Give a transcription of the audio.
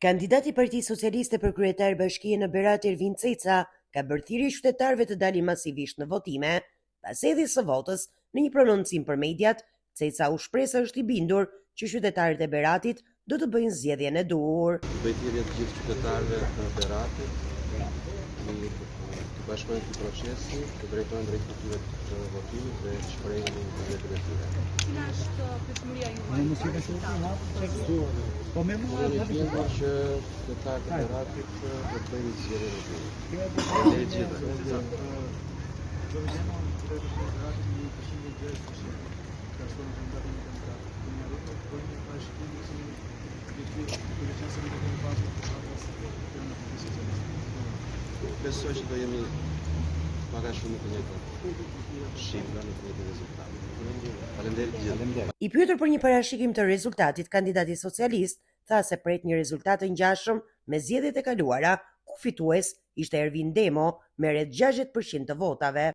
Kandidati i Partisë Socialiste për kryetar bashkie në Berat Ervin Ceca ka bërë thirrje qytetarëve të dalin masivisht në votime. Pas hedhjes së votës, në një prononcim për mediat, Ceca u shpreh se është i bindur që qytetarët e Beratit do të bëjnë zgjedhjen e duhur. Bëj thirrje të gjithë qytetarëve të Beratit të bashkojnë këtë proces, të drejtojnë drejt kutyve të votimit dhe të shprehin vullnetin e tyre. Cila është pjesëmarrja juaj? Po më shumë që qytetarët e Beratit do të bëjnë zgjedhjen e tyre. Ne gjithë. Besoj që do jemi paga shumë të njëjtë shifra në të njëjtin rezultat. Faleminderit gjithë. I pyetur për një parashikim të rezultatit, kandidati socialist tha se pret një rezultat të ngjashëm me zgjedhjet e kaluara, ku fitues ishte Ervin Demo me rreth 60% të votave.